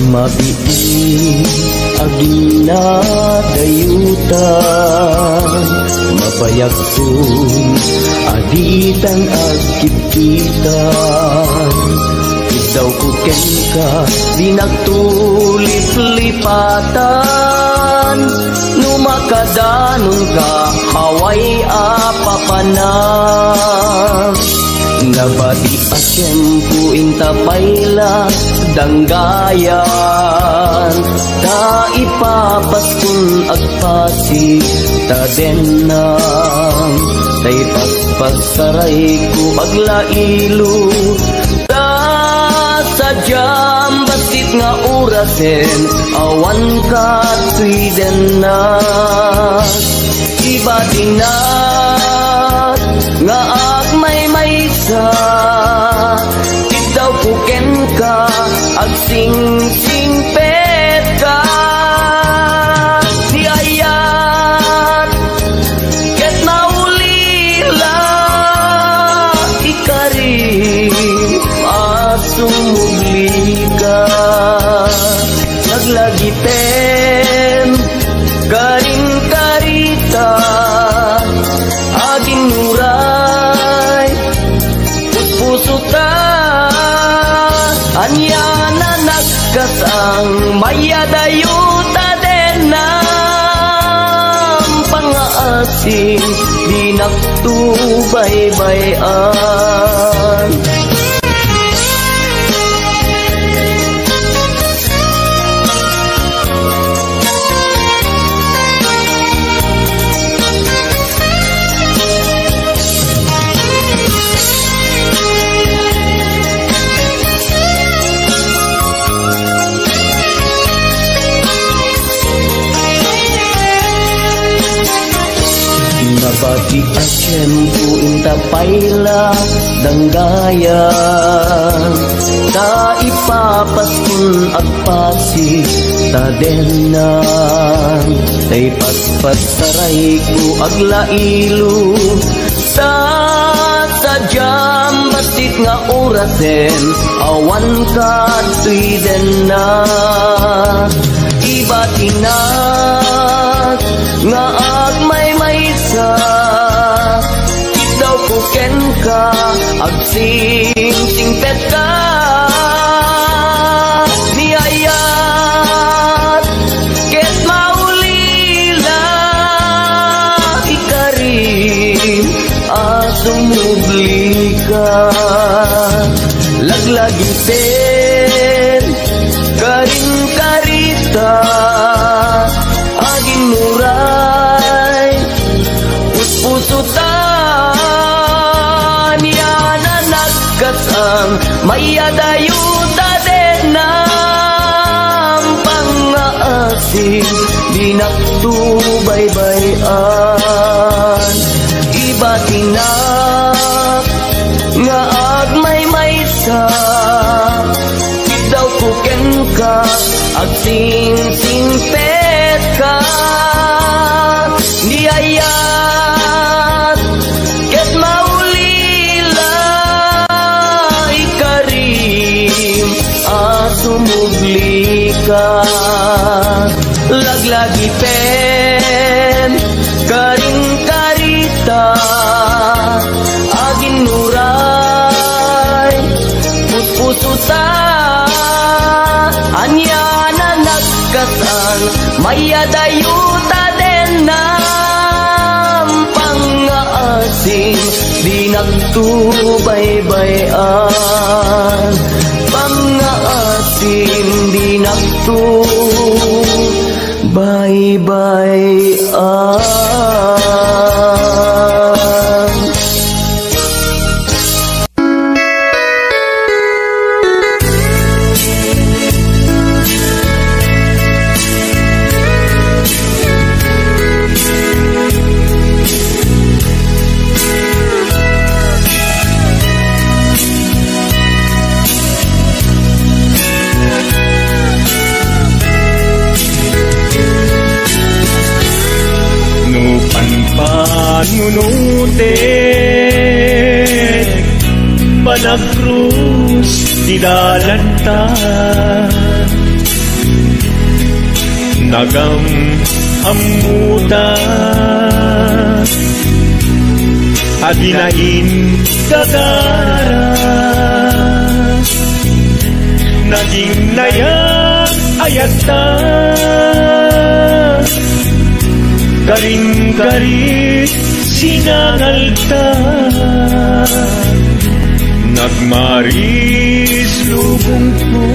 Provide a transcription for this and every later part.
Mabiin agina dayutan mapayagsun aditan agkititan Idaw ko kenka di nagtulip-lipatan Numakadanon ka haway apapanan Nabati asyempu intapayla danggayan Ta ipapaskun agpasi ta denang Ta ipagpagsaray ko paglailo Ta sadyam basit nga urasen awan ka tuidenan Iba dinat nga agmay-maysa Idaw puken ka agsing-singpet ka Di ayat ket maulila ikarim asumugli ka Naglagiten karin-karita aging muray puso ta anya na nagkasang mayadayuta denam pangaasing di nagtubaybayan Nabati asyempu intapayla danggayan Ta ipapaskun agpasi ta denang Ta ipagpagsaray ko aglailo Ta sadyam basit nga orasen awan ka tuidenan Iba tinat nga agmay-maysa Idaw puken ka agsing-singpet ka Di ayat ket maulila ikarim asumugli ka Laglagiten karing-karita aging muray asin di nagsubaybayan. Iba tinak nga agmay sa daw kuken ka ag sing-singpet ka niyayat ket maulila ikarim asumugli ka laglagi pen karing karita agin nuray pusuta anya na nagkasal mayadayuta den ng pangaasim di nagtubaybayan pangaasim di nagtubaybayan. Nunutin panagkrus di dalanta nagam amuta adinain gagara naging nayang ayata karing-karit sinangalta nagmaris lubong ko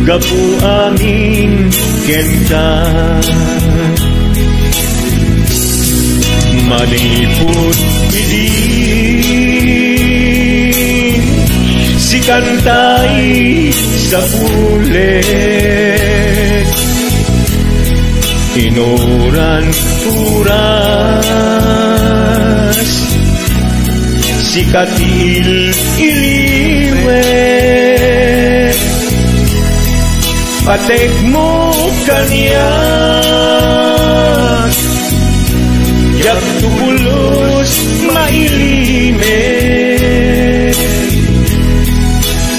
gapu amin kenta malipot idin si kantay sa pulet inuran puras si katil iliwet patek mo kanyak yak tubulos mailimet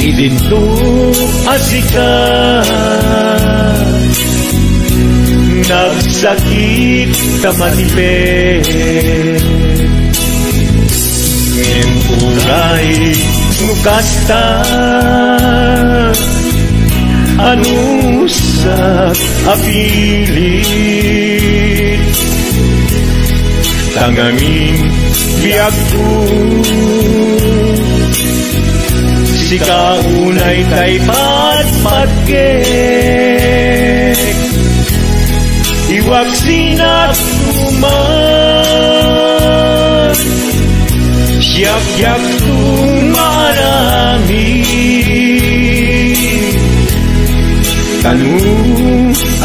idinto asikat nagsakit kamanipet ngenturay nukasta anusak apilit tangamin biyagku si kaunay tay patpatkek iwag sinatuman siyak-yak tumarami kanu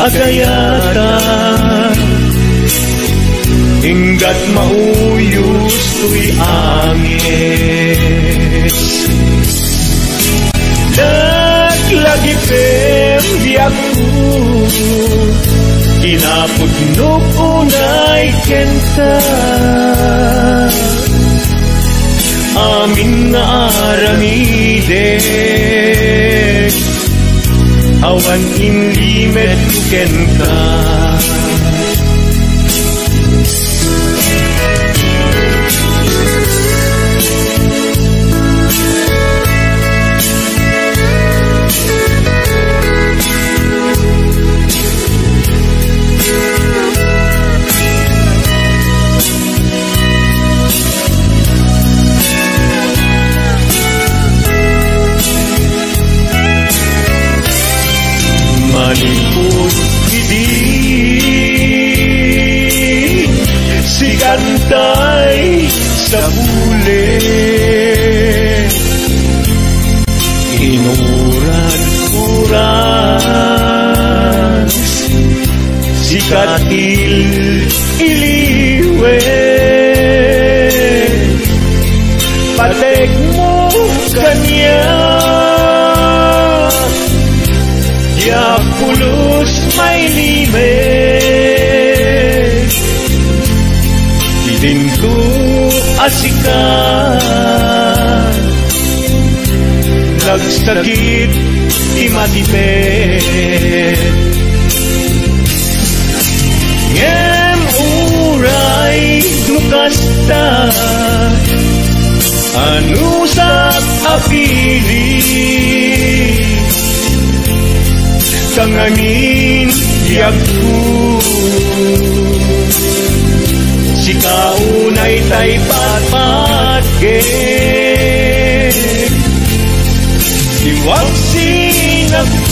agayatan hinggat mauyos tuy angis lagi pem biyagku kinapudnok unay kenta amin na aramidek awan inlimet kenta malipot hindi si kantay sa bulit inuran uran katil iliwe patek mo kanya ya pulos may lime idin ko asika nagsakit di matipid ngem uray dukasta anusap apili kangangin yakku sikaunay tay patpatke diwag sinagtuman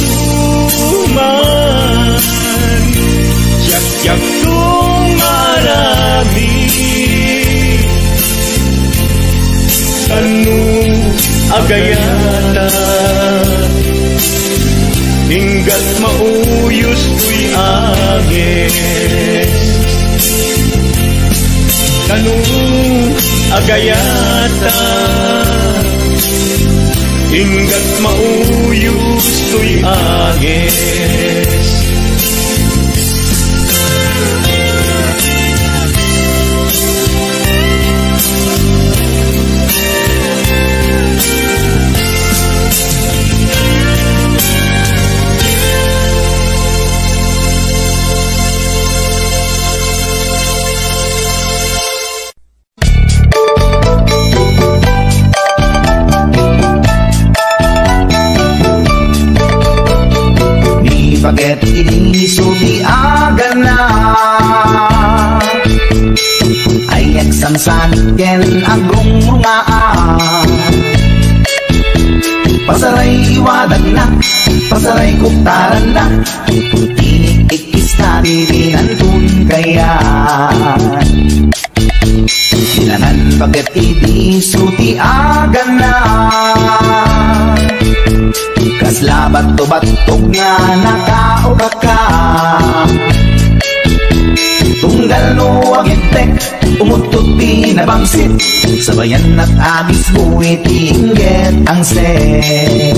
yak tung marami kanu agayata hinggat mauyos tuy agis kanu agayata hinggat mauyos tuy agis Bakit inisuti agan na ay eksamsan ken agong mga pasaray iwadag na pasaray kuktaran na inikikis na dirinantun kaya silanan bakit inisuti agan na kaslabat to batog nga nakaukaka tunggal no agintek umutot pinabangsit sabayan at agis buwit ingget ang set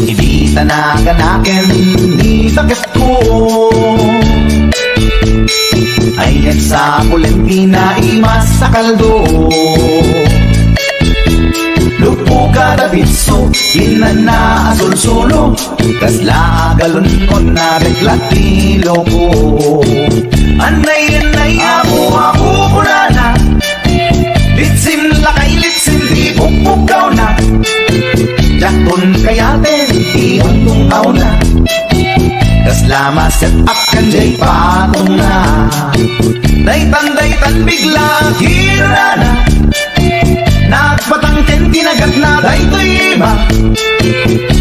hindi tanaganaken ni takit ko ay sa Valentina imas sa kaldo lupo kada bitso, inana asul-sulo kasla galon na reklatilo ko anay ako kurana litsim lakay litsim di bukbukaw na jakton kayaten di untong na kasla maset up kanjay patong na daytan bigla hirana nagpatangken tinagat na daytoy iba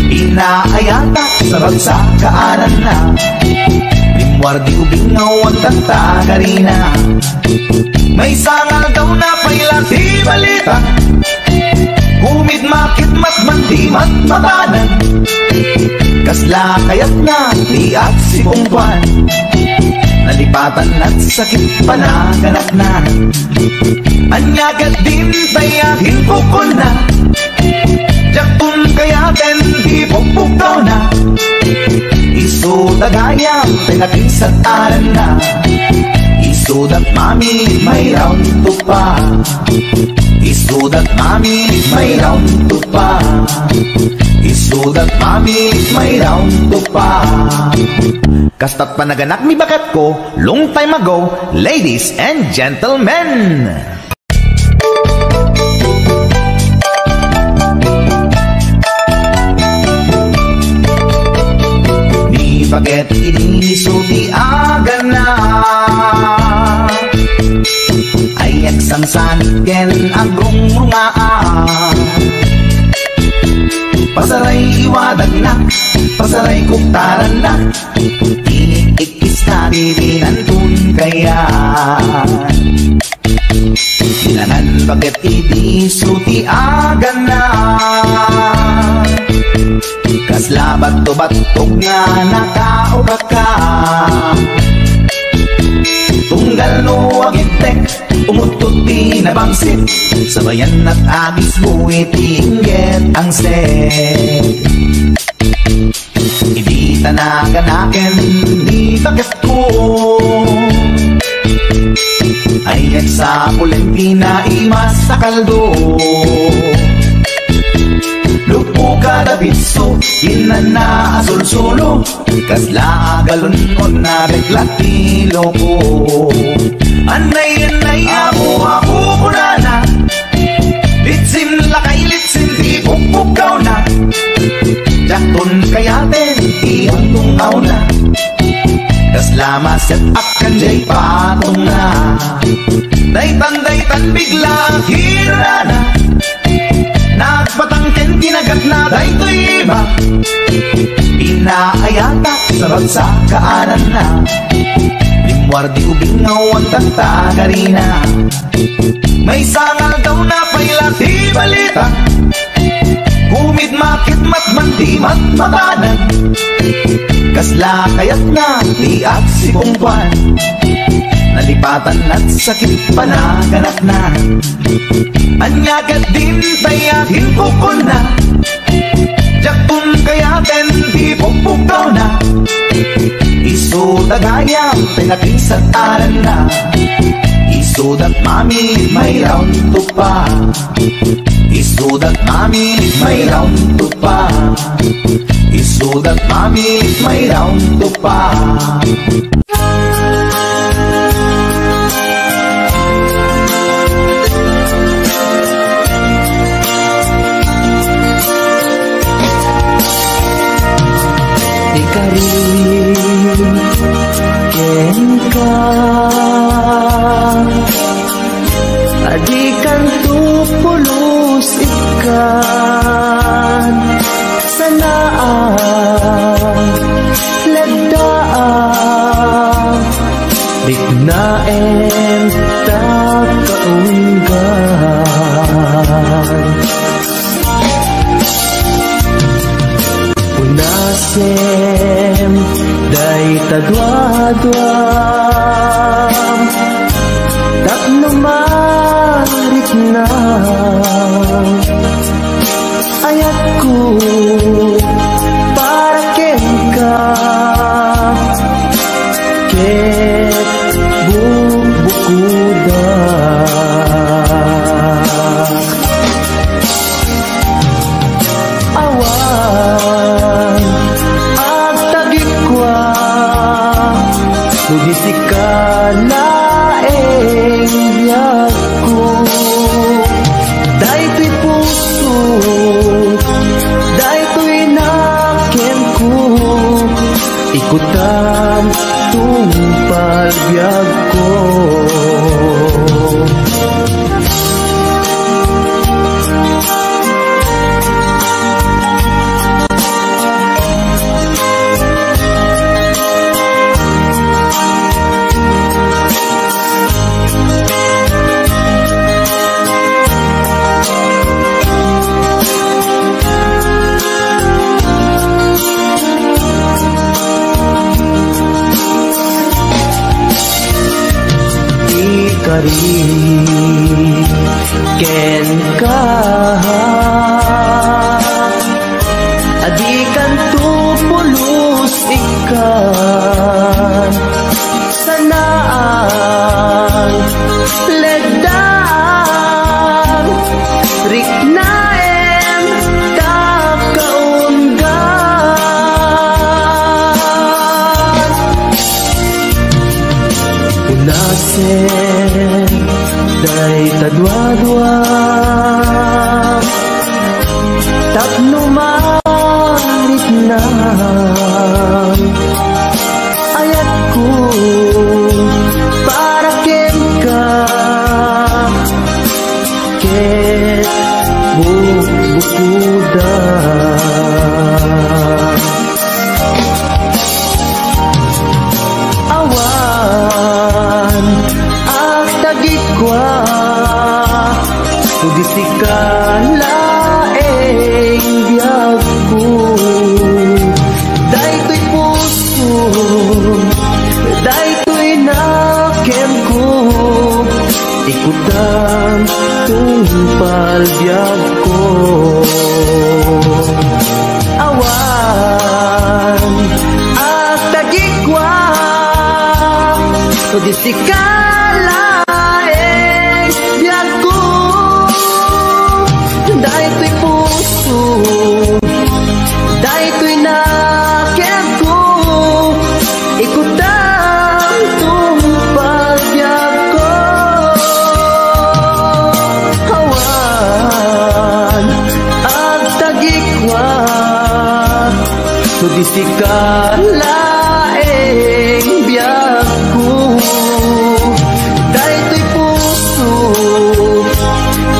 inaayata sa bagsakaanan na limwardi ubingaw ang tagtagarina may sangal daw na pailati balita kumid makit matmandi matmatanan kasla kayat na di at si Pongpan nalipatan at sakit panaganak na anyagat din tayahin pukol na jakun kayaten di pukpukaw na iso dagayang pinakisat aran na iso dat mami may round to pa iso dat mami may round to pa iso dat mami may round to pa kastat panaganak mi bakat ko long time ago ladies and gentlemen. Bakit inisuti agan na ay eksamsan ken agong mga pasaray iwadag na pasaray kuktaran na inikikis na dirinantun kaya silanan bakit inisuti agan na Kasla bato-batog nga nakaoka ka. Tunggal no agitek, umutot di nabangsit. Sabayan at agis mo itingget ang set. Hindi tanaganaken, di bakit ko. Ay sa Pulentina imas sa kaldo. Lupo kada bitso, inana asul-sulo. Kasla galunod na reklatilo ko. Anay-anay ako kunana. Litsin lakay litsin di pupukaw na. Jakton kayaten di untungaw na. Kasla maset akan jay patong na. Daytan bigla hirana. Nagpatangken kinagat na daytoy iba. Inaayata sa bagsakaanan na. Limwardi ubingaw ang tagtagarina. May sangal daw na pailati balita. Kumid makit matmandi matmatanan. Kasla kayat na di at si Pungkwan. Nalipatan at sakit panaganap na. Anyagat din tayakin pukon na. Jakun kayaten di pupukaw na. Iso dagaya pinapisat aran na. Iso dat mami may round to pa. Iso dat mami may round to pa. Iso dat mami may round to pa. Ikarin ken ka adikan tu pulos ikan sanaan lagdaan dignaen ta kaunggan unasem day tadwadwam tapno marit na ayat ko para ken ka ket bubukuda awan agtagikwa nudisika laeng biyagko daytoy puso daytoy naken ko ikutan tumpal biyagko ikarin ken ka adikan tu pulos ikan sanaan ledang riknaen takaunggan unasen day tadwadwa tapno marit na ayat ko para ken ka ket bubukuda awan agtagikwa nudisika laeng biyagko palbiag ko. Awan at tagikwa o di sikalaeng biag ko. Dahil to'y puso, dahil to'y nakiyag ko, ikutang tong palbiag ko. Hawan at tagikwa so di sikalaeng biag ko. Dahil to'y puso,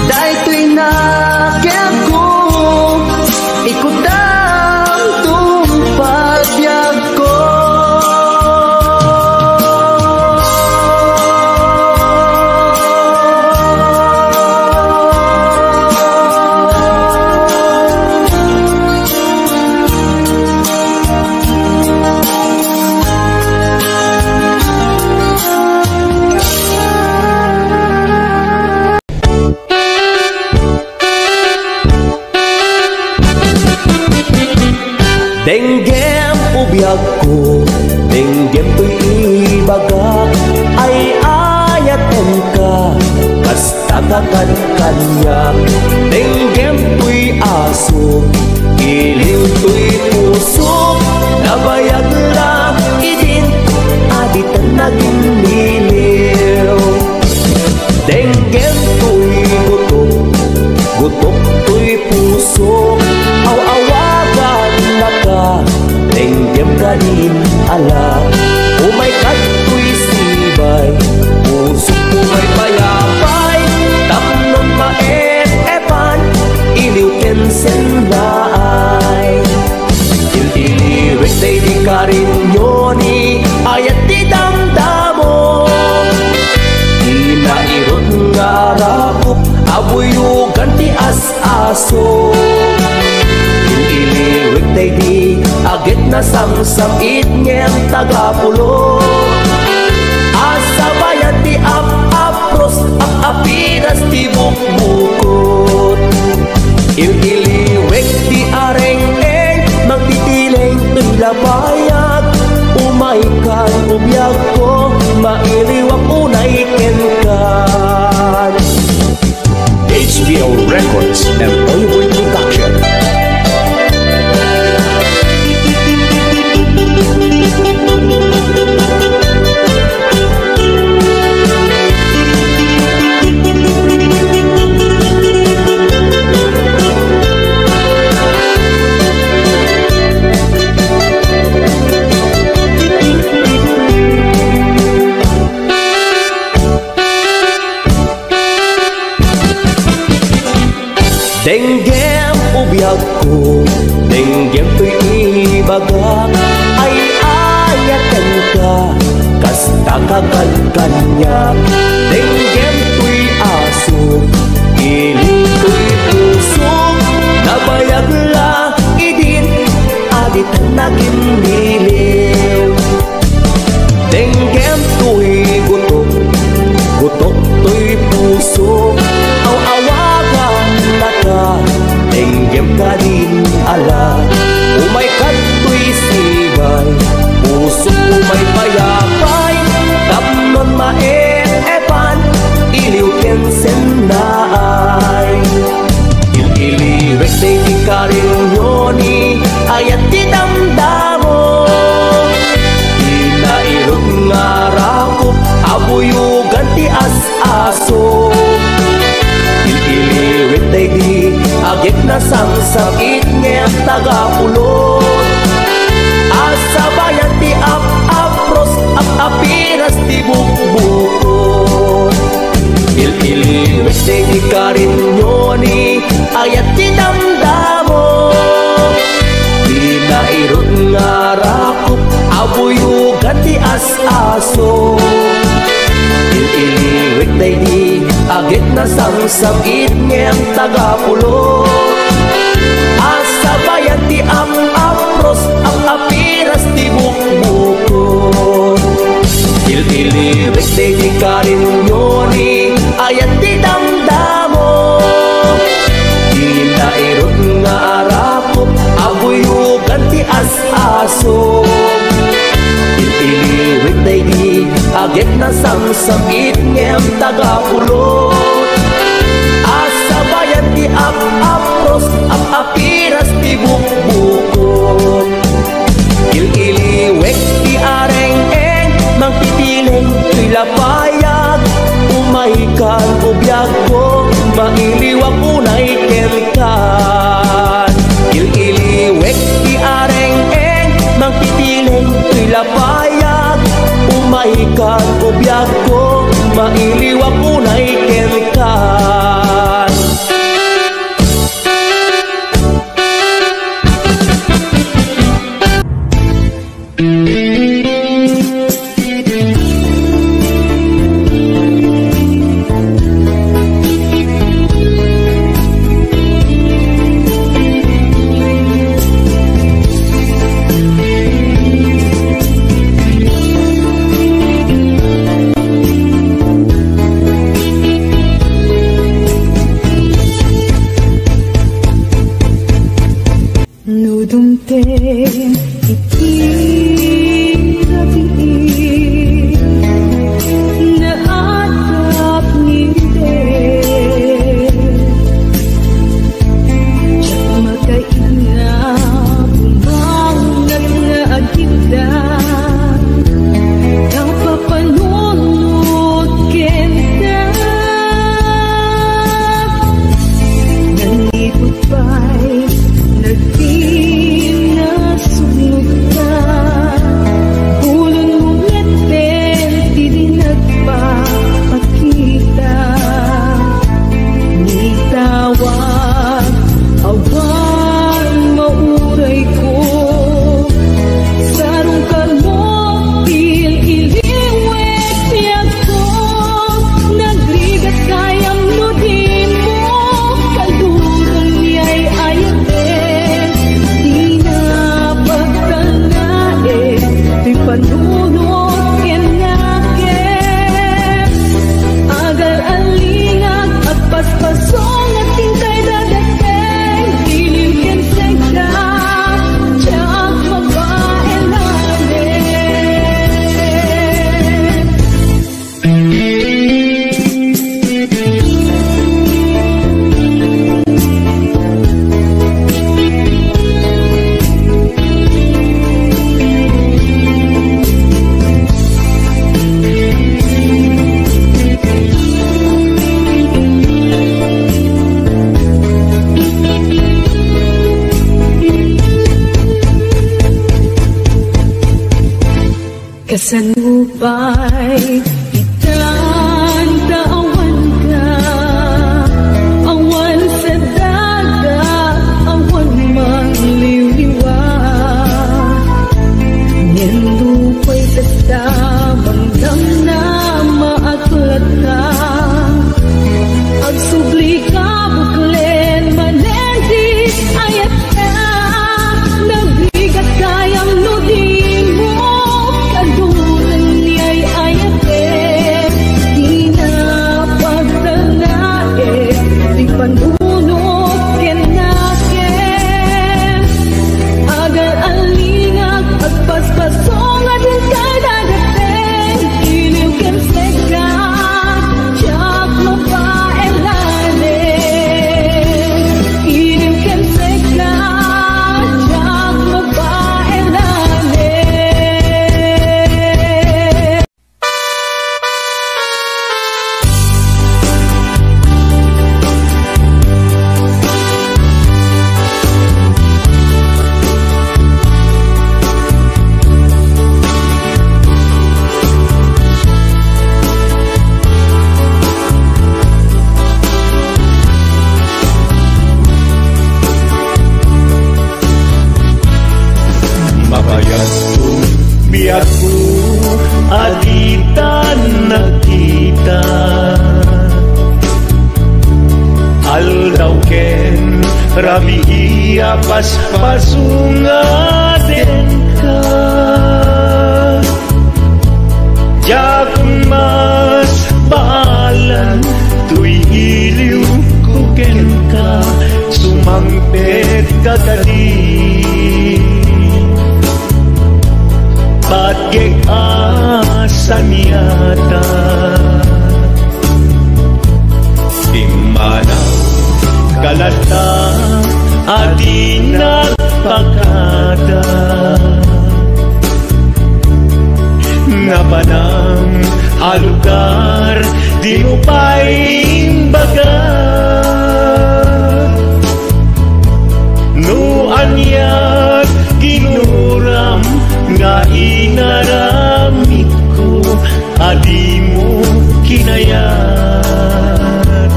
dahil to'y nakiyag ko, ikutang tong palbiag ko. Denggem ubiyag ko, denggem to'y ibagak, ay ayaten ka, kasta kakan-kanyak. Denggem to'y aso, iliw to'y puso, nabayag lang idin, aditan naging liliw. Denggem to'y gutok, gutok to'y puso, aw-awagan na ka, denggem ka din ala. Umay kato'y sibay, puso ko may payapay, tapnon maet-epan, iliw kensen baay. Il-iliwit day di ka rin yoni, ayat di damdamo, inairot nga rakop, abuyugan ti as-aso. Il-iliwit day di agit na samsamit ngem tagapulo, asabayan ti ap-apros, ap-apiras ti bukbukot. Il-iliwit ti areng-eng, magtitileng to'y labayag, umaikan ubiyag ko, mailiwak unay kenkan. HBO Records and Oyboy Production. Denggem ubiyag ko, denggem to'y ibagak, ay ayaten ka, kasta kakan-kanyak. Denggem to'y aso, iliw to'y puso, nabayag la idin, aditan naging liliw. Denggem to'y gutok, gutok to'y puso, aw-awagan na ka, denggem ka din ala. Umay kato'y sibay, puso ko may payapay, tapnon maet-epan, iliw kensen naay. Il-iliwek day di ka rin yoni, ayat di damdamo, inairot nga rakop, abuyugan ti as-aso. Il-iliwit day di agit na samsamit ngem tagapulot, asabayan ti ap-apros, ap-apiras ti bukbukot. Il-iliwit day di ka rin yoni, ayat ti damdamo, inairot nga rakop, abuyugan ti as-aso. Il-iliwit day di agit na samsamit ngem tagapulot, asabayan ti ap-apros, ap-apiras ti bukbukot. Il-iliwit day di ka rin yoni, ayat ti damdamo, agit na samsakit ngem tagapulot. Asa bayan ti ap-apros, ap-apiras ti bukbukot. Il-iliwek ti areng-eng, mangpipileng ti lapayag. Umaikan o biyag ko, mailiwag unay kerikan. Il-iliwek ti areng-eng, mangpipileng ti lapayag. Umaikan o biyag ko, mailiwag unay kerikan. Kasanupay itan taawan ka, awan sa dagat, awan mangliwliwa. Nilupay basta bangdam na maatlat ka, agsubli ka buklen manenti ayat ka, nagbigat kayang nudin mo. Biarku aditan nakita aldaw ken rabi iya paspasungaden ka jakun mas balan tuy iliw kuken ka sumangpet kakadi bagay sanyata Dimana kalata adi nagpakada Napanang alugar di mo paimbaga No anyag ginuram nga inaramit ko adi mo kinayat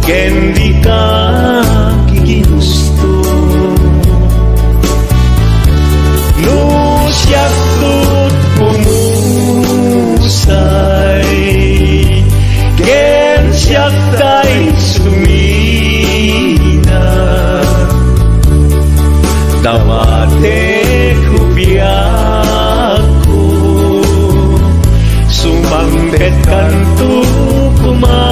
kendi ka ginusto no siyak tut pumusay ken siyak tay sumina Dawate kubiako Sumambet kanto kuma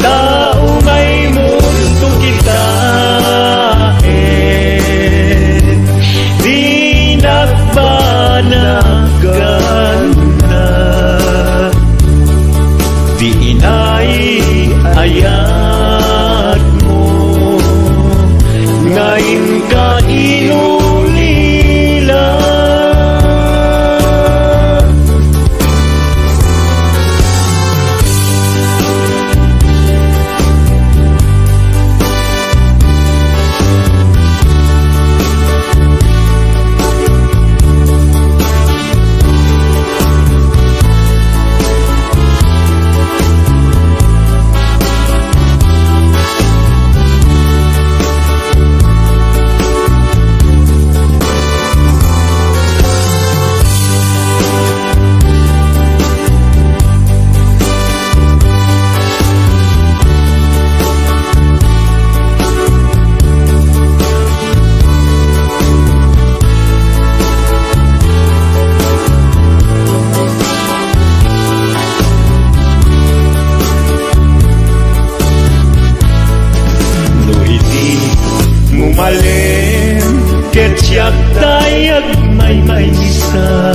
Taumay mundo kita Di nagbanagan na Di inay ayat ngayon ka inulila Malin, ketyak tayag may isa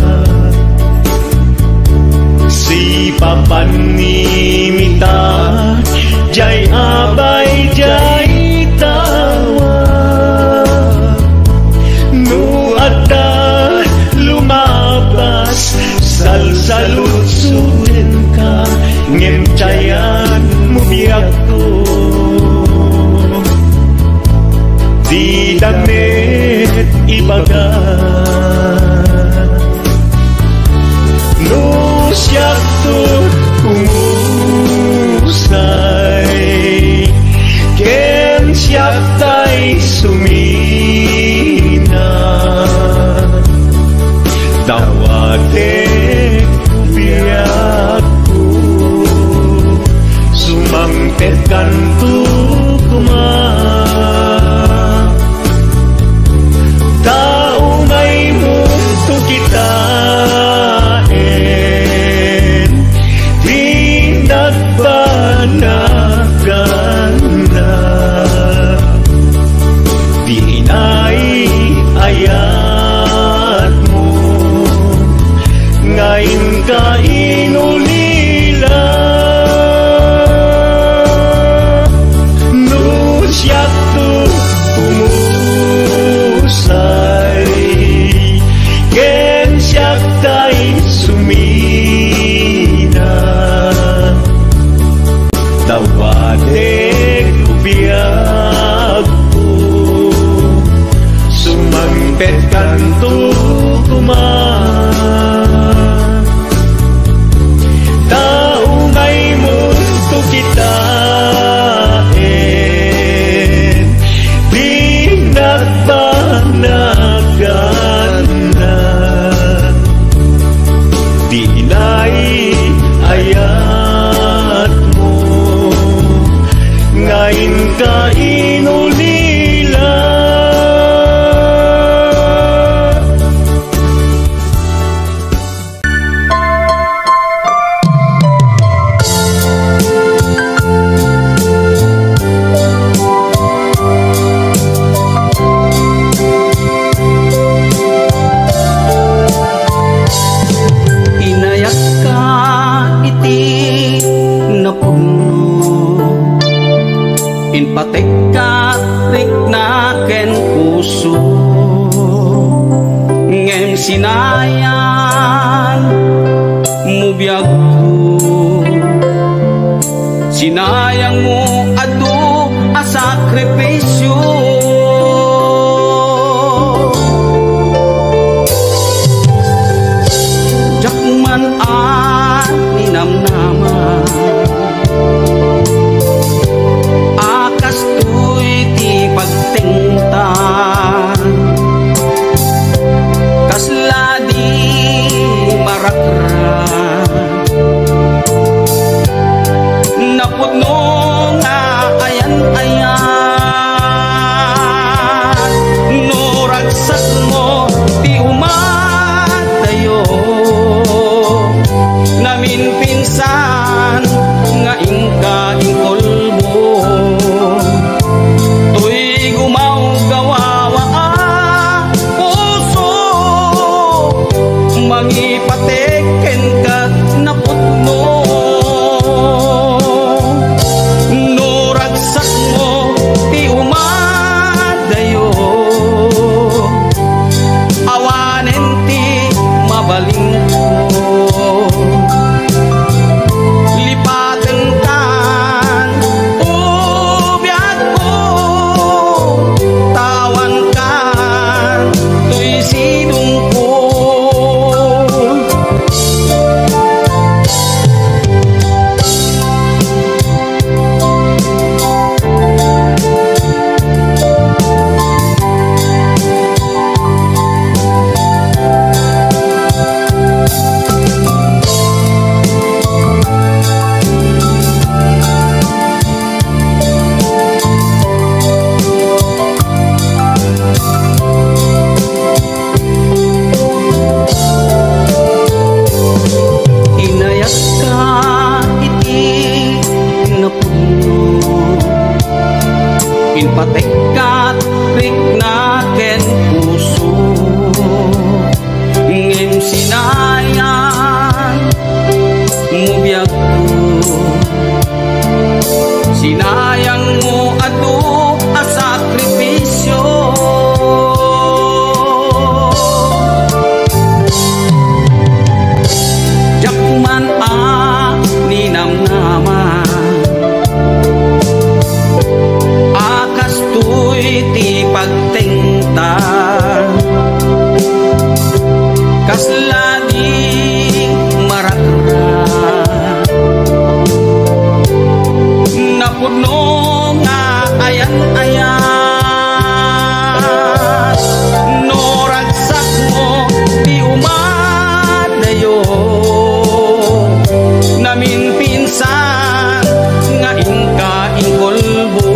Si papanimita, jay abay, jay tawa No ada lumabas, salsalutsutin ka Ngem jayan mo biyak ko Di damit ibaga No siyak tut kumusay Ken siyak tay sumina Dawate biyak ko Sumangpet kanto kuma Taumay mundo kita Di nagbanagan na Di inay ayat mo Ngayon ka inulila No siyak to umusay Ken siyak tay sumina Tawate kubiyak ko Sumangpet kanto kuma sinayan mo biyag ko, sinayang mo adu a sakripisyo. Jakman at ninamnaman, akas to'y ti pagtingtan, kasla di marakran, napudno nga ayan-ayan, no ragsak mo ti umatayo, namin pinsan nga ingka ingkolbo, tuy gumaw gawawa puso, mangipateken ka napudno, no ragsak mo ti umadayo, awanen ti mabaling ko, lipaten kan ubiyag ko, tawan kan tuy sidong ko. Inayat ka iti napudno, inpatek kat riknaken puso, ngem sinayan mo biyag ko, sinayang mo adu a sakripisyo. Jakman a ninamnaman, akas to'y ti pagtingtan, kasla di marakran, napudno nga ayan-ayan, no ragsak mo ti umadayo, namin pinsan nga ingka ingkolbo,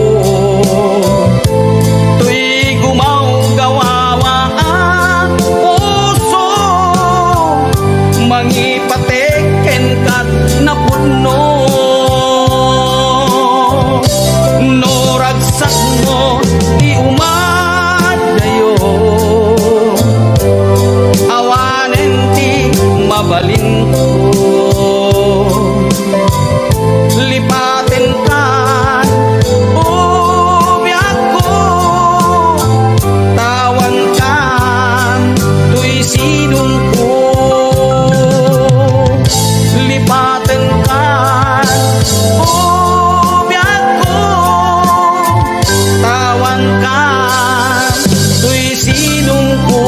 tuy gumaw gawawa ang puso, mangipateken kat napudno, no ragsak mo ti umadayo, awanen ti mabalin ko, lipaten kan ubiyag ko, tawan kan tuy sidong ko, lipaten kan ubiyag ko, tawan kan tuy sidong ko.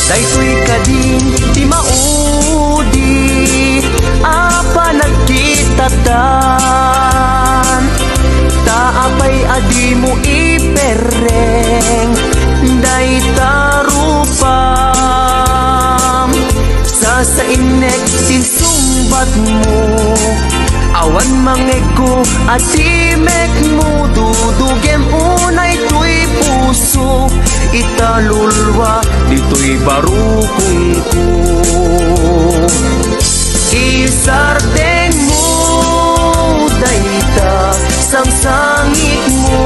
Daytoy kadin ti maudi apa nagkitatan, taapay adi mo ipereng daytarupam, sa inek sinsumbat mo, awan mangego atimek mo, dudugem unay tuy puso, italulwa dito'y barukong ko. Isardeng mo dayta sang sangit mo,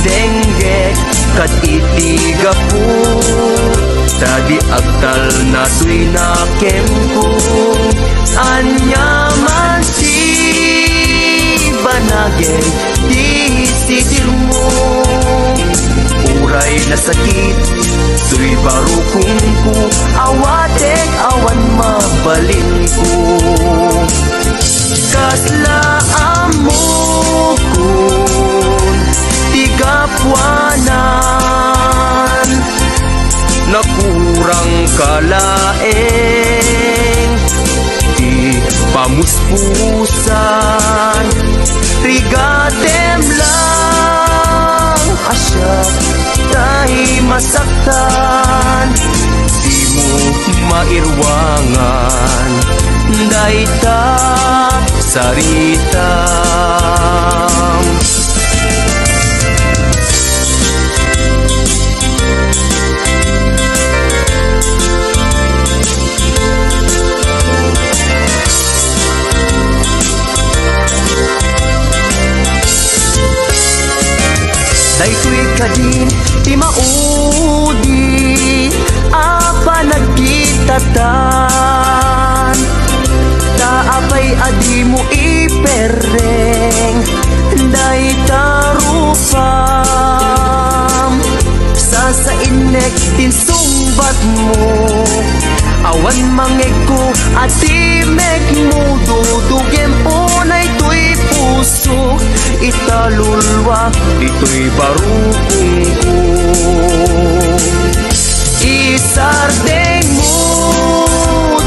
denggek kat itiga po, tadi agtal na tuy nakem ko. Anyaman si banageng di sitir mo, uray na sakit tuy barukong ko, awatek awan mabalin ko. Kaslaan mo kun tigapwanan, nakurang kalaeng di pamuspusan, rigatem lang asya tahi masaktan, di mo mairwangan dayta sarita. Daytoy kadin ti maudi apa nagkitatan, taapay adi mo ipereng dayta rupam, sasainek tinsumbat mo, awan mangeg ko adi mek mo, dudugem unay tuy puso italulwa ito'y barukong ko. Isardeng mo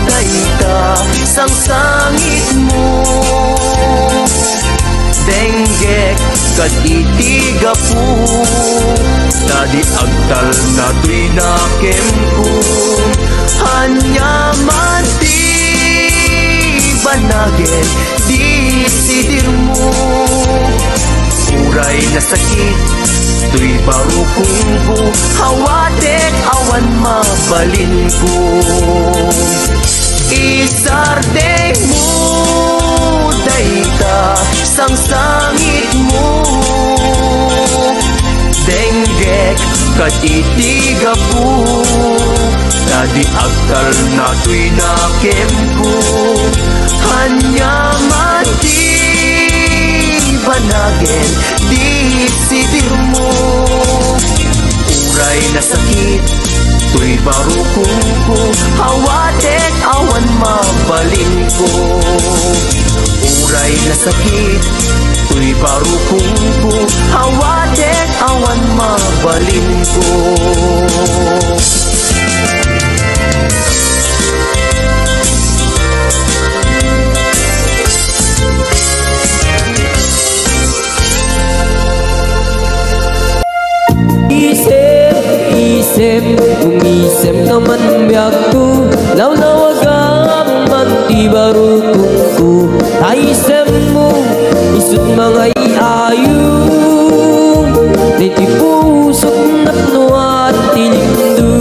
dayta sang sangit mo, denggek kat itiga po, tadi agtal na tuy nakem ko. Hanyaman ti banagin di sidir mo, uray na sakit tuy barukong ko, hawatek awan mabalin ko. Isardeng mo dayta sang sangit mo, denggek kat itiga po, tadi agtal na tuy nakem ko. Hanyaman ti banagin di sitir mo, uray na sakit tuy barukong ko, hawatek awan mabalin ko. Uray na sakit tuy barukong ko, hawatek awan mabalin ko. Umisem naman biagku, law-lawagam man di barukungku, taisem mo isut mga iayong, niti pusok natnuat tilindu.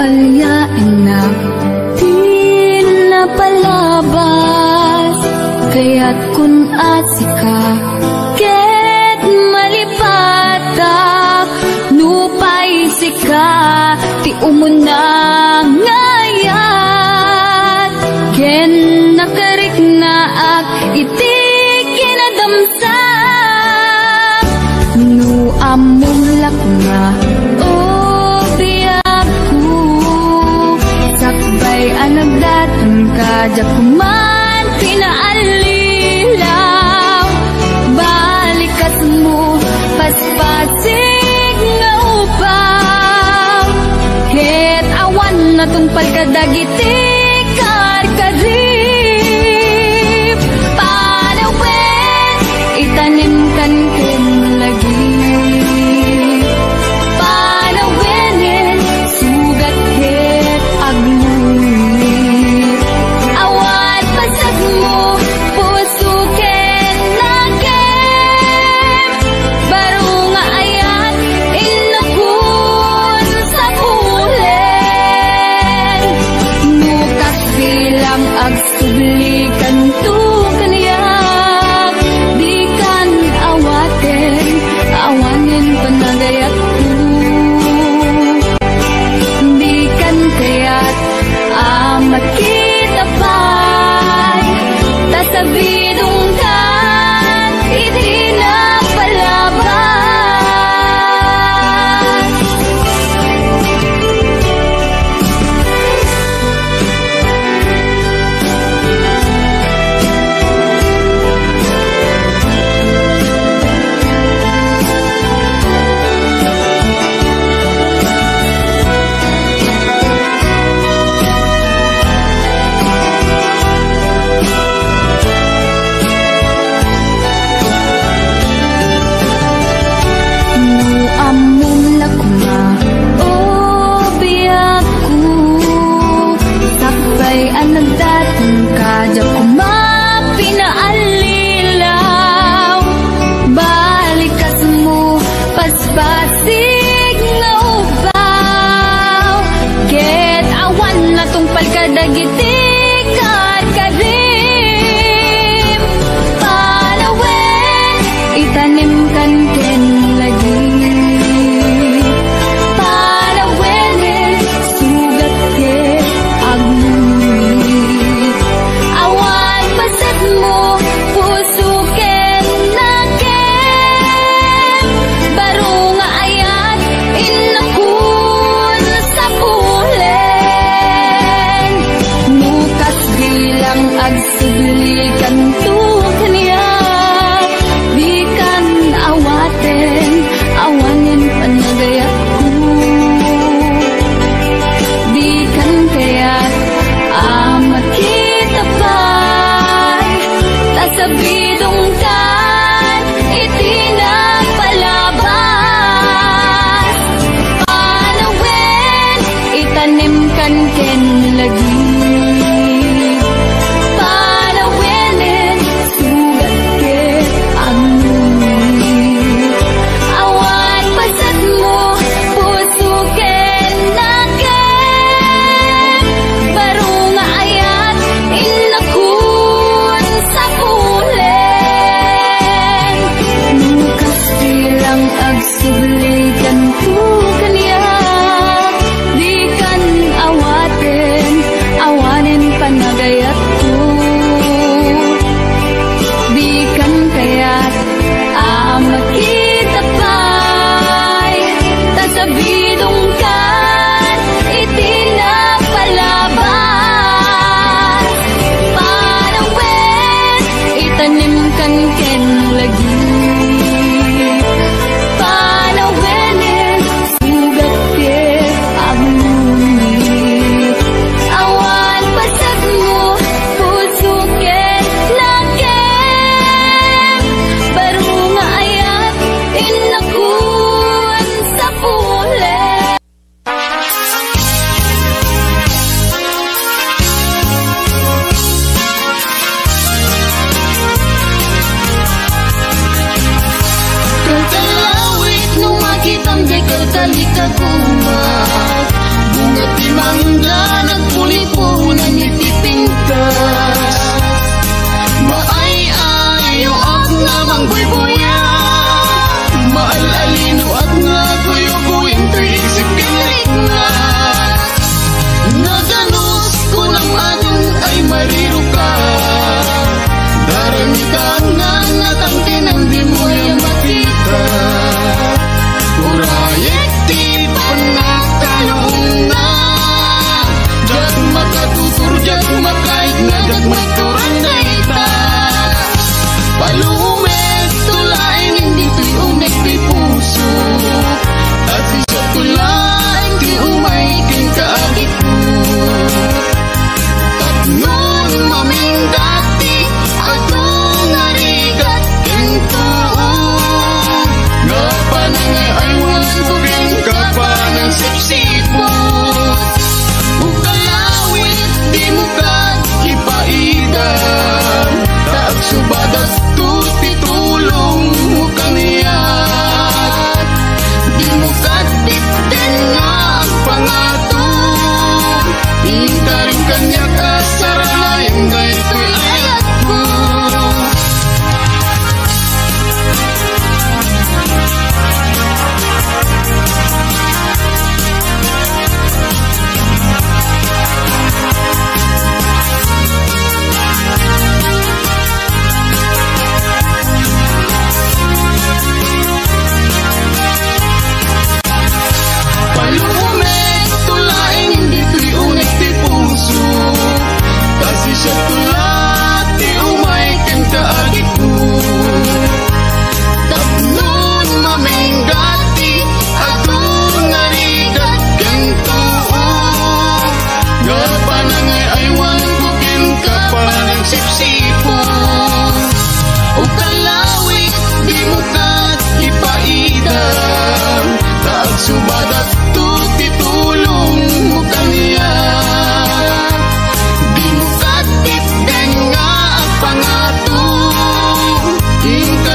Alyain na di napalabas, kaya't kun asika ket malipatak, nupay sika ti umuna ngayat, ken nakarik na ak iti kinadamsak, nu amulak na anagdatan ka jakuman pinaalilaw, balikat mo paspasig na natungpal kadagiti karkarip. Panawen itanim kan ken lagi. Panawenen sugat ket aglulir. Awan pasag mo puso ken nakem. Baro nga ayat inakun sa pulen. Mukas bilang agsublikan tu kaniyak. Di kan awaten, awanin panagayat ko. Di kan kaya't amat kita pa'y tasabidong kan itinapalabas. Amom lakma o biyak ko. Sakbay ang nagdatong kadya kuma pinaalilaw. Balikas mo paspasig nga ubaw. Ket awan na tungpal kadagiti karkarim. Panawen itanim kan ken lagi. Panawenen sugat ket aglulir. Awan pasag mo puso ken nakem. Baro nga ayat inakun sa pulen. Mukas bilang agsublikan tu kaniyak. Di kan awaten, awanin panagayat ko. Di kan kaya't amat kita pa'y tasabidong kan itinapalabas. Panawen itanim kan ken lagi. Panawenen sugat ket aglulir. Awan pasag mo puso ken nakem. Baro nga ayat inakun sa pulen. Mukas bilang agsublikan ko kaniyak. Di kan awaten, awanin panagayat ko. Di kan kaya't amat kita pa'y tasabidong kan itinapalabas. Panawen itanim kan ken lagi. Panawenen sugat ket aglulir. Awan pasag mo puso ket nakem. Baro nga ayat inakun sa pulen. Kalkalawit nung makitang di kalikakumat. Bunga timangga nagpulipunan itipingkas. Maay-ayo at nga mangbuy-buya. Maalalino at nga kuyo-kuyin tuisip kinrik na. Naganos ko ng adong ay mariro ka. Daramitan nga natangkin ang di mo yung makita. Urayek di panagtalong na. Diyak makatutur, diyak makait na, diyak magturan na ita. Palumet tulain hindi tuy unek tuy puso. At isya tulay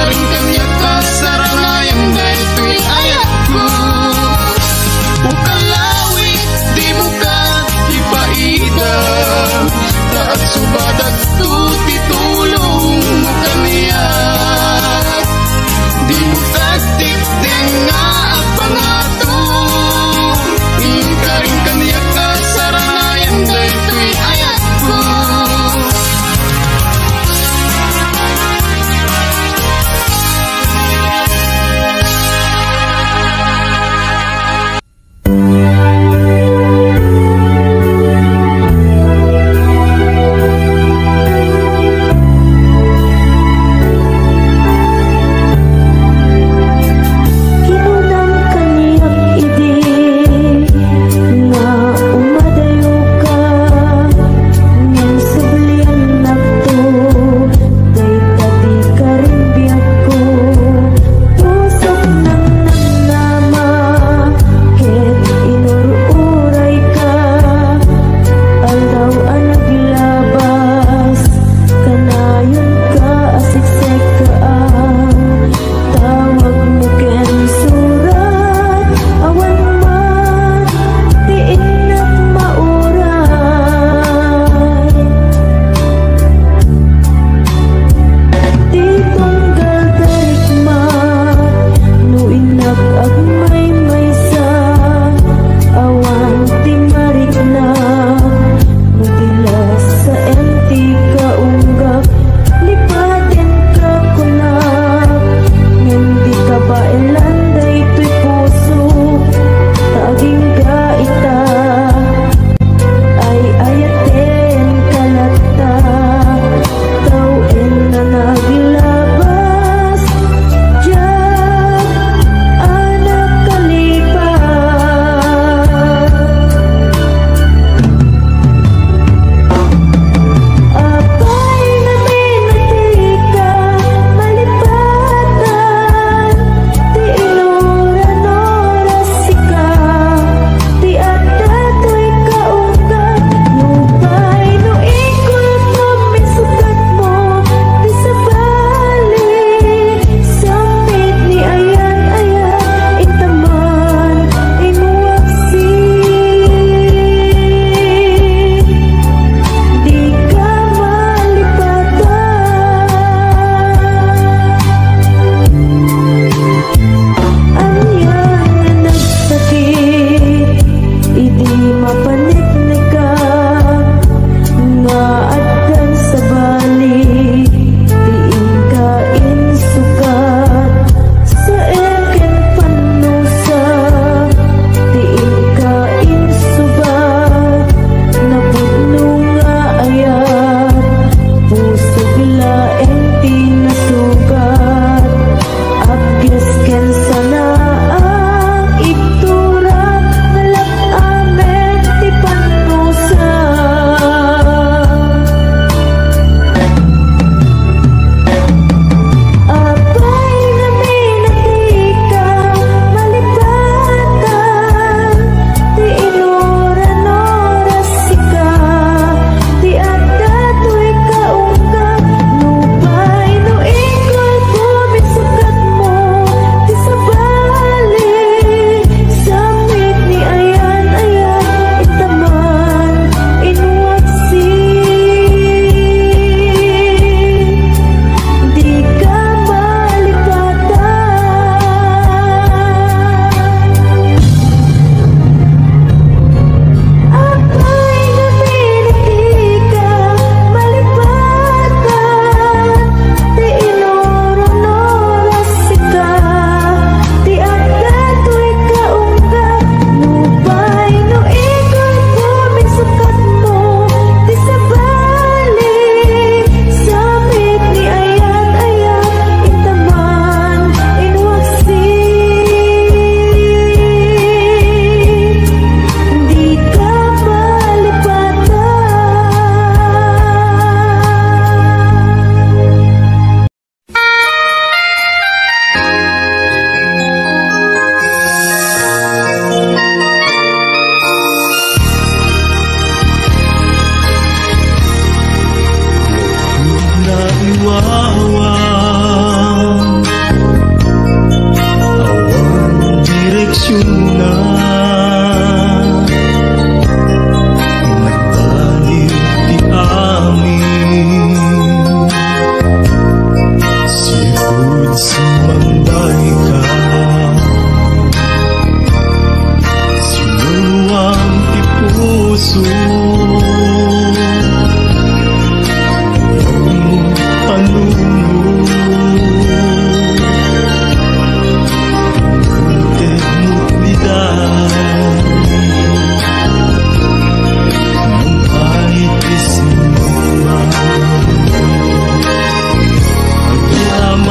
rin kanya kasaranayan daytoy ayat ko. Ukalawi di mo ka ipaida, taat subadat tu titulong mo kaniya. Di mo katip din nga pangato, ka rin kanya kasaranayan daytoy ayat ko.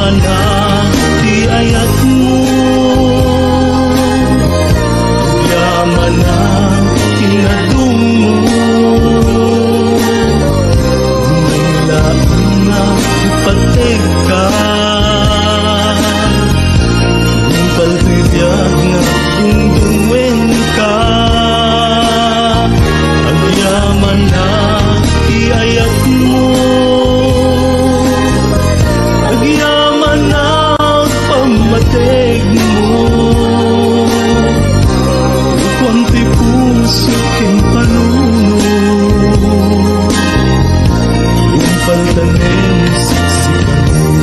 mana di ayat mo, yaman na tinadong mo, nilaan na ipatig ka, yung paltibiyag na tungtungin ka, ang yaman na iayat mo, agyaman na pamatig mo, kwanti puso king panuno, umpal tanim siksikan mo.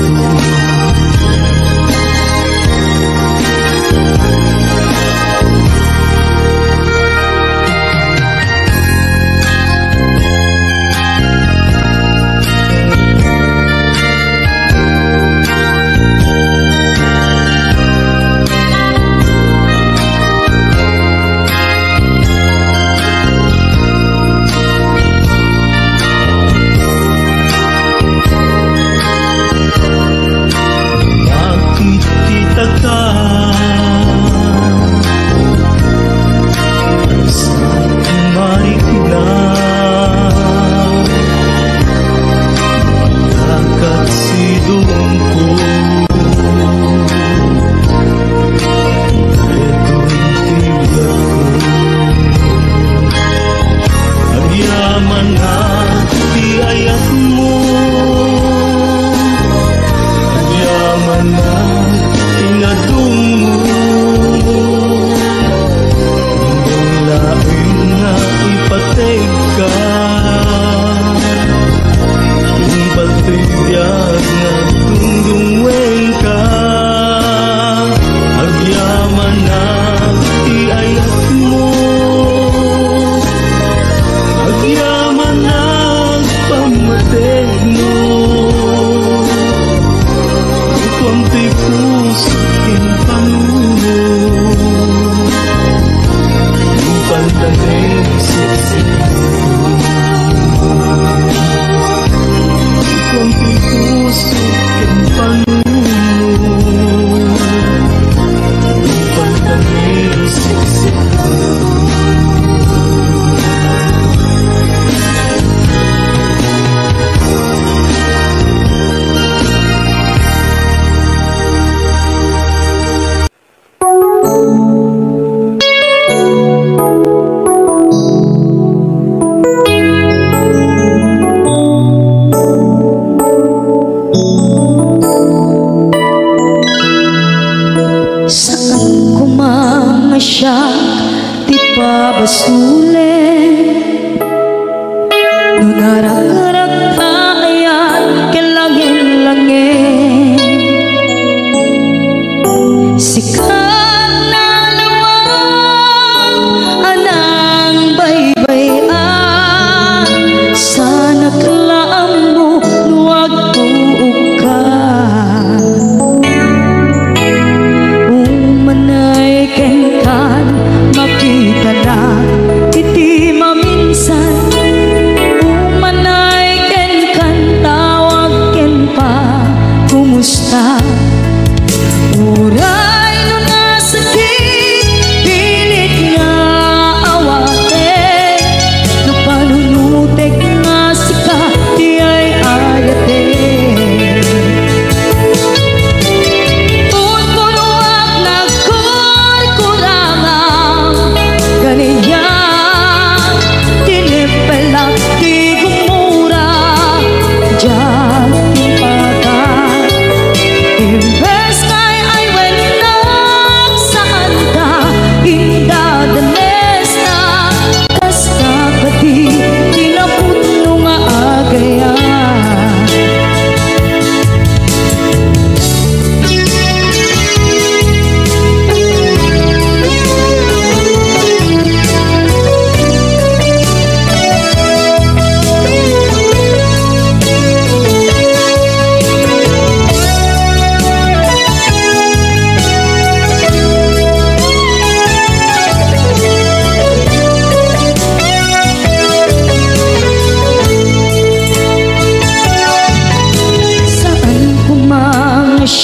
Nakikita ka sa marikina, magkakat sidong ko, ito'y tibiyag ko, ang yaman na iayat mo, ang yaman na tinadong mo, ang lain na ipatig ka, yung patibiyag na tungtungin ka, ang yaman na iayat mo, ang yaman na pamatig mo, kwanti puso king panuno, yung pantanim siksikan mo, kwanti puso king panuno, yung pantanim siksikan mo. Saan ko mamasyak, di pa basulin, nunarag-arag tayan, kilangin-langin, sikat na lawang, anang baybayan, sana kalaan mo, luwag tuog ka. Umanay ken makita na iti maminsan, umanay ken tawag ken pa kumusta, uray no nasakit pilit nga awate, no panunutek nga sika di ay ayate. Imbes kay ay when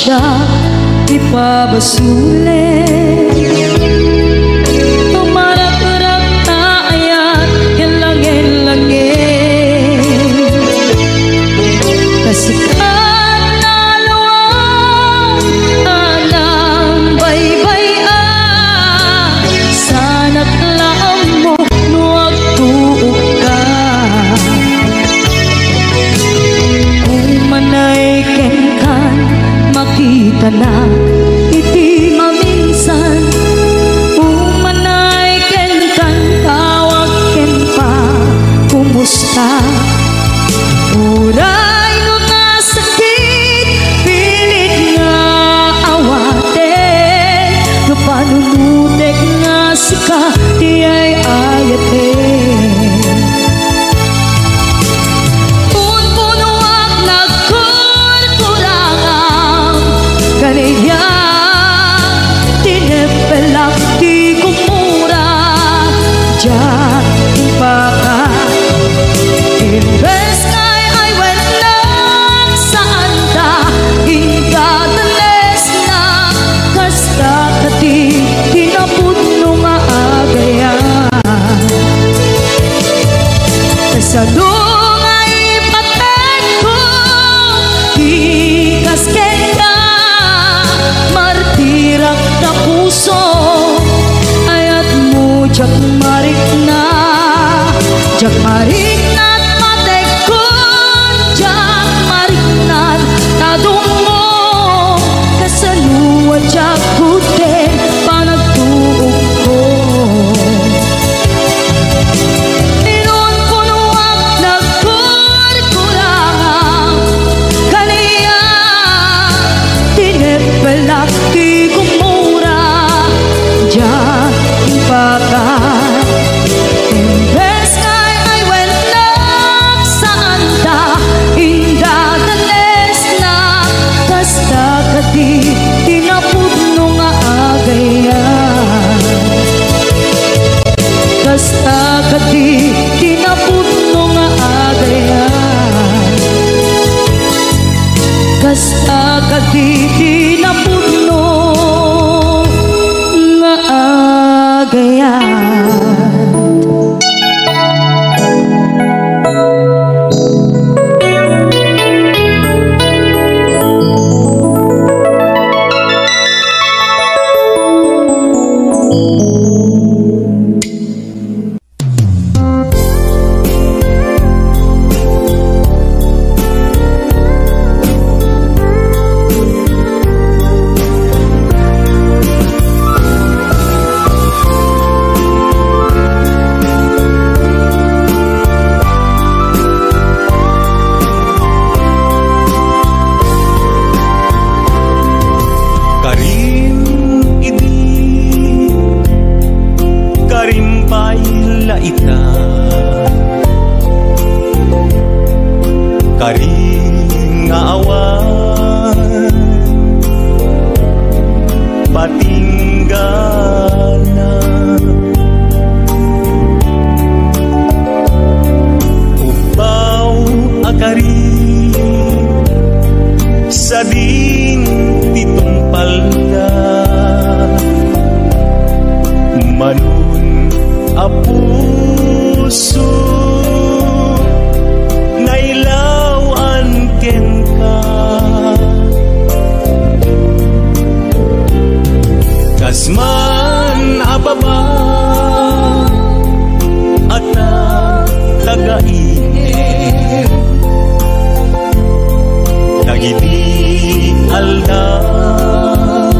siya ipabasuli. Tumarak-rak na ayat hilangin-langin, kasikat na luwang anang baybay-an. Sana't laam mo nuwag tuog ka, kung manay kenkan makita na iti maminsan. Umanay ken kan tawag ken pa kumusta. Uray no nga sakit pilit nga awaten, no panunutek nga sika di ay ayaten. Kaniya tinepelak di kumura, diyan baka imbes kay ay went lang saan ta ingadanes na kasta kati tinapudno nga agayan. Kasano nga ipaten ko ikasken ka, martirak na puso ayat mo jak marik na matekon, jak marik na tadong mo kasaluwa jak kuten panagtuog ko. Inon punuak nagkurkurangang kaniya tinepelak di kumura, diyan baka imbes kay ay went lang saan ta ingdadanes na kasta kati tinapudno nga agayan. Kasta kati tinapudno nga agayan. Kasta kati tinapudno nga agayan. Karing nga awan patinggana, upaw akari sa din titumpal na manun apuso nailawan ken ka. Kasman ababa at tagainit tagiti aldaw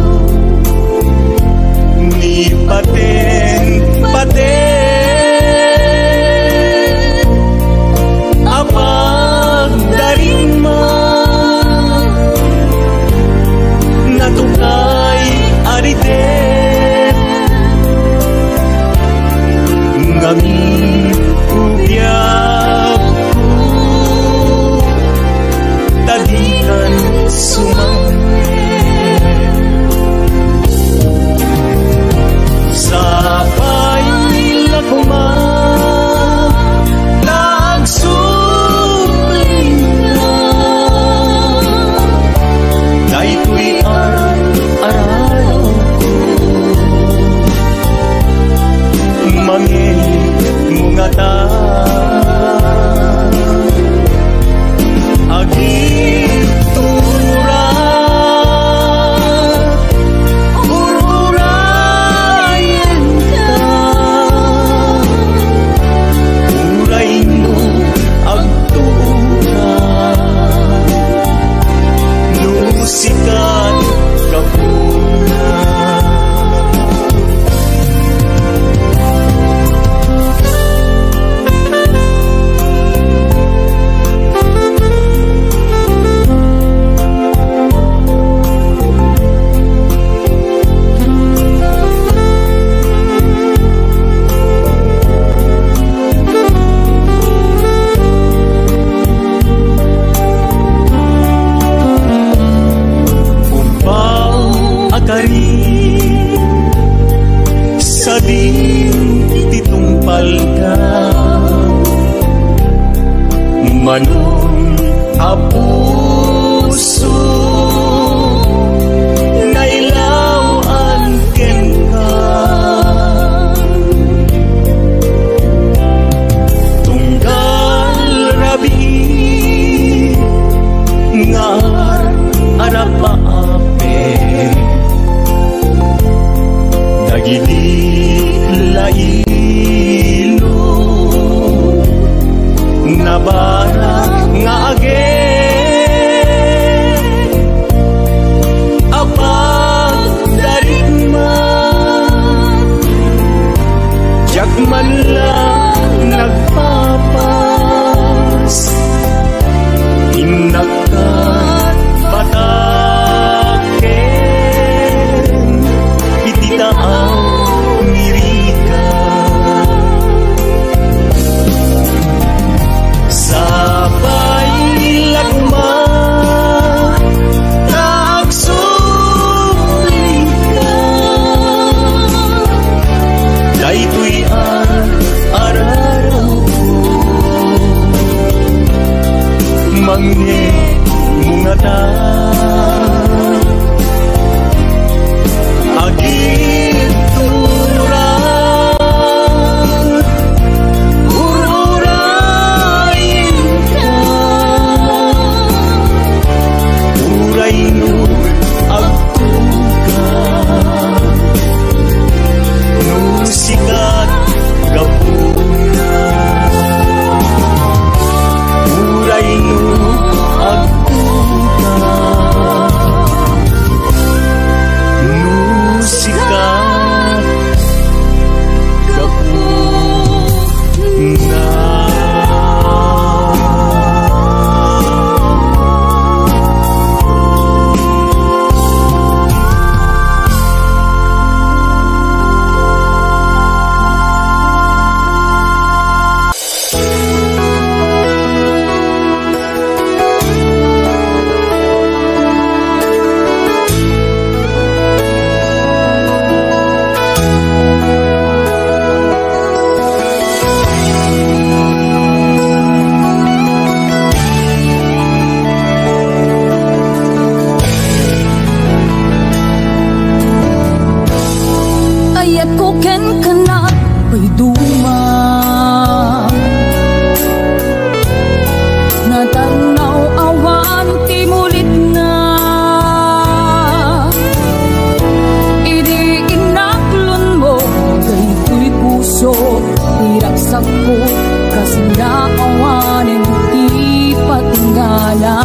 ni paten apag darima natukay arite apel dagiti lailo nabara nga agen apag darigma jak man lang nagpapas inakat bataken ititaang mirika sabay lagma tagsulika daytoy araraw mange mungata agit turang ururayin ka uray no agtuga no sikat gapuna uray no agtuga no sikat gapuna. Ayat ko ken kana ay duma natanaw awan ti mulit na idi inaklon mo daytoy puso iraksak ko kasi naawanin ti patingala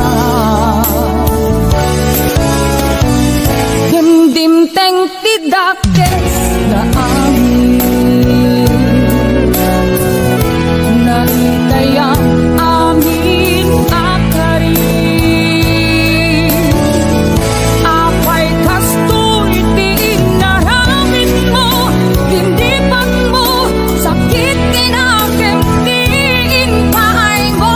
dimdimteng ti dakes na amin na itayang amin akarin apay kastoy ti inaramid mo tindipan mo sakit tinakem ti inpaay mo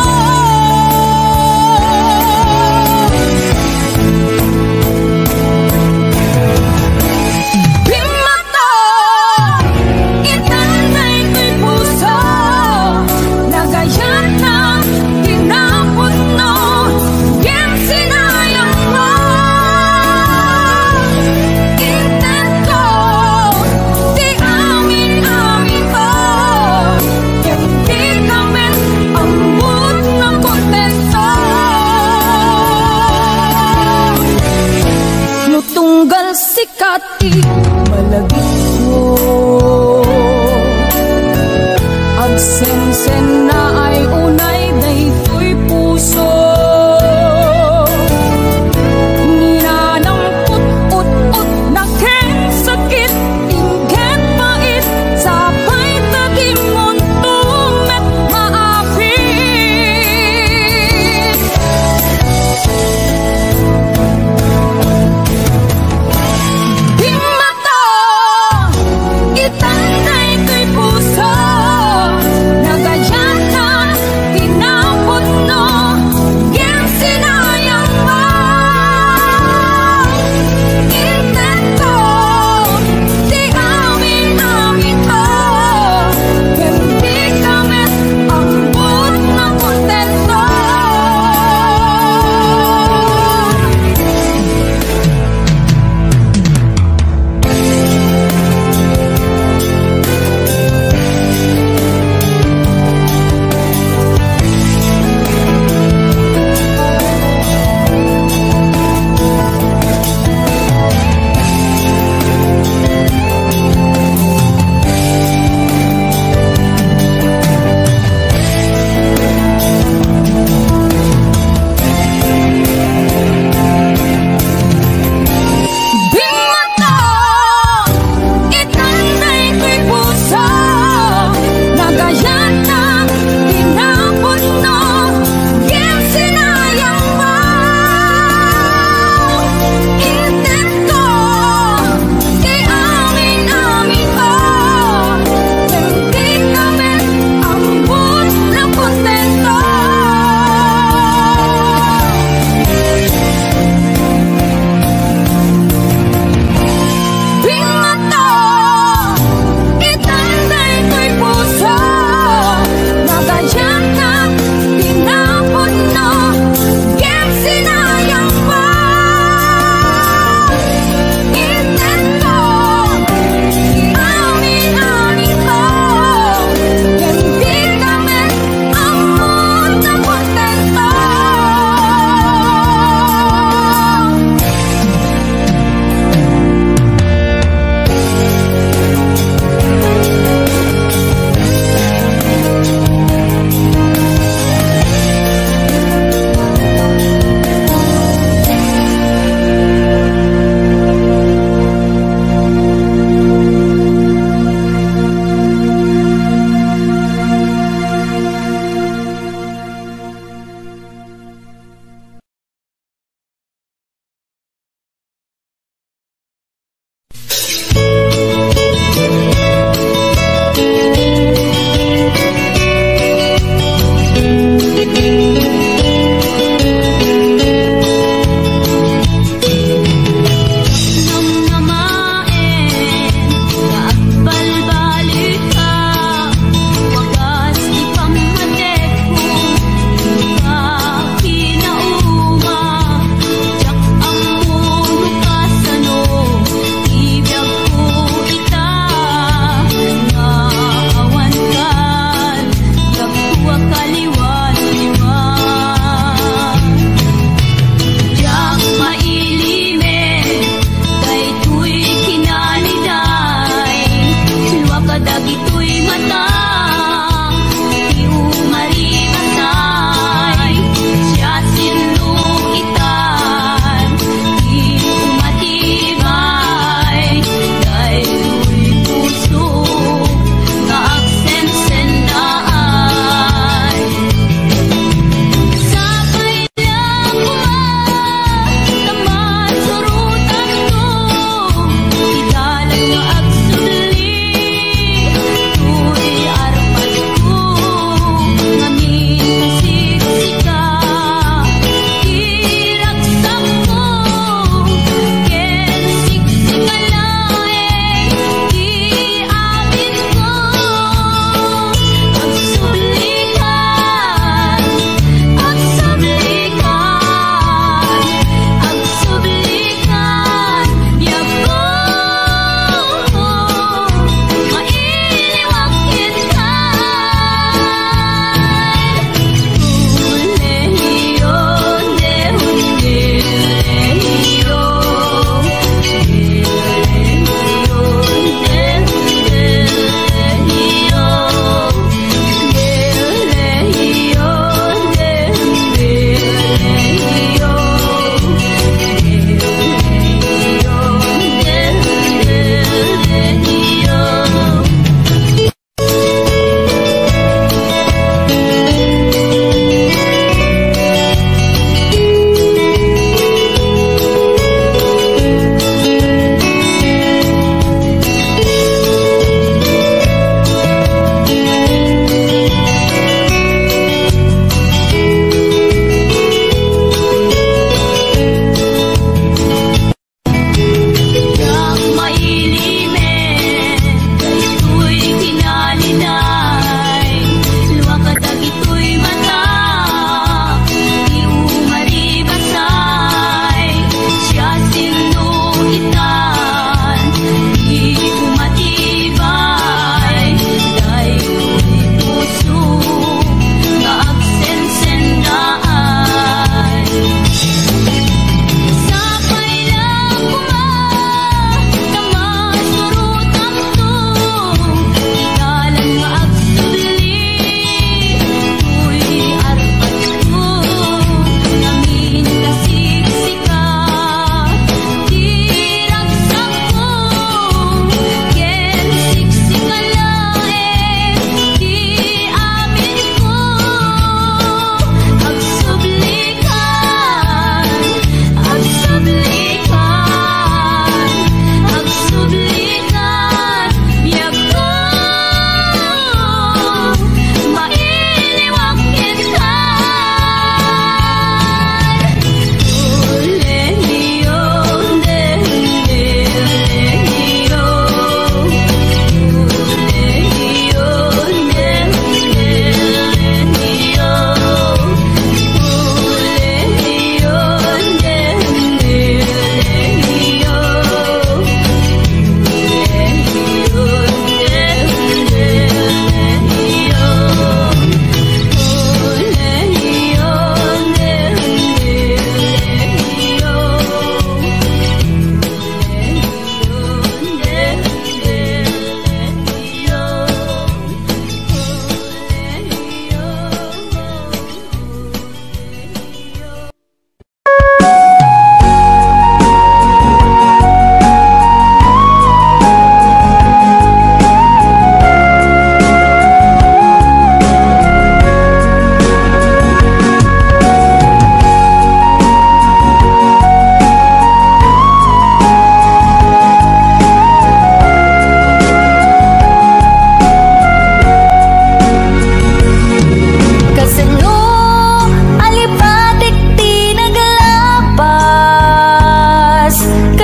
sikati malagit ko agsensen na ay unay daytoy puso ninanang ut-ut-ut na ken sakit ingket pait sapay tagimon tumet maapit di mata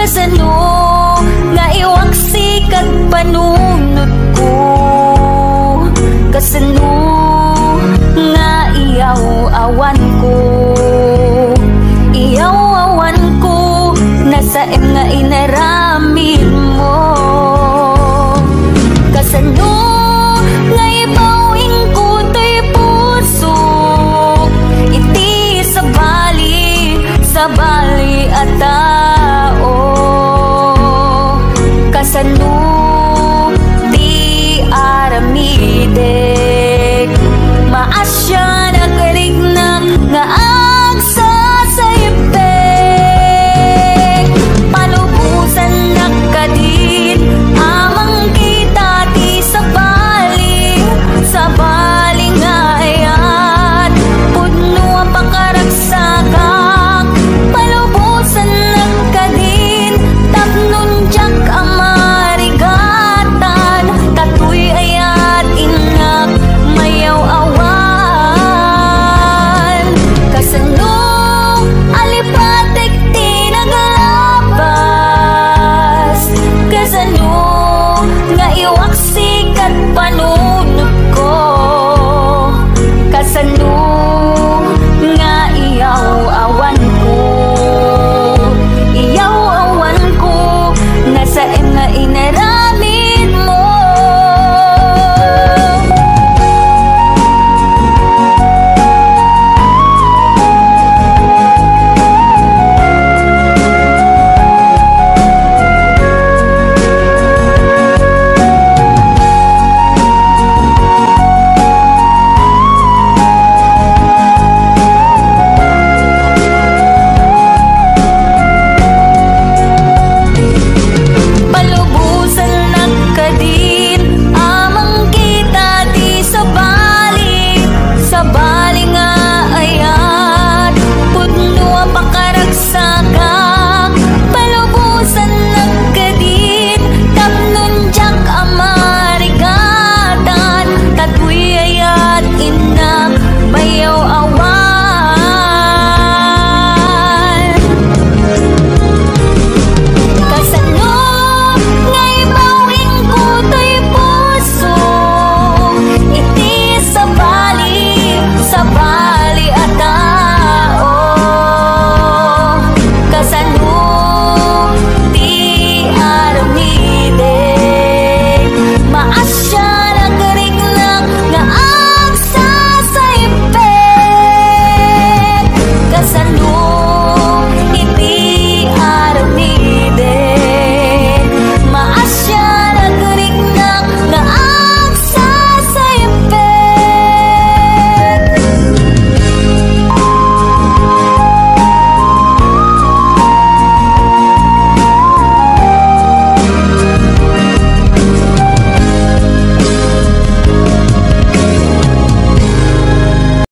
kasano nga iwaksi kag panunod ko, kasano nga iyaw awan ko, iyaw awan ko, nasa nga inaramid mo, kasano nga ibawing ko to'y puso, iti sa bali at tao, kasano di aramidek, maasya nagarignak nga agsasayipek, palubusan nakadin amang kita ti sa bali nga ayat, pudno ang pangkaragsakak, palubusan nakadin tapnon jak amarigatan, katuy ayat inak mayaw awan, kasano alipatek tinagalabas, kasano nga iwaksi kat panunod ko, kasano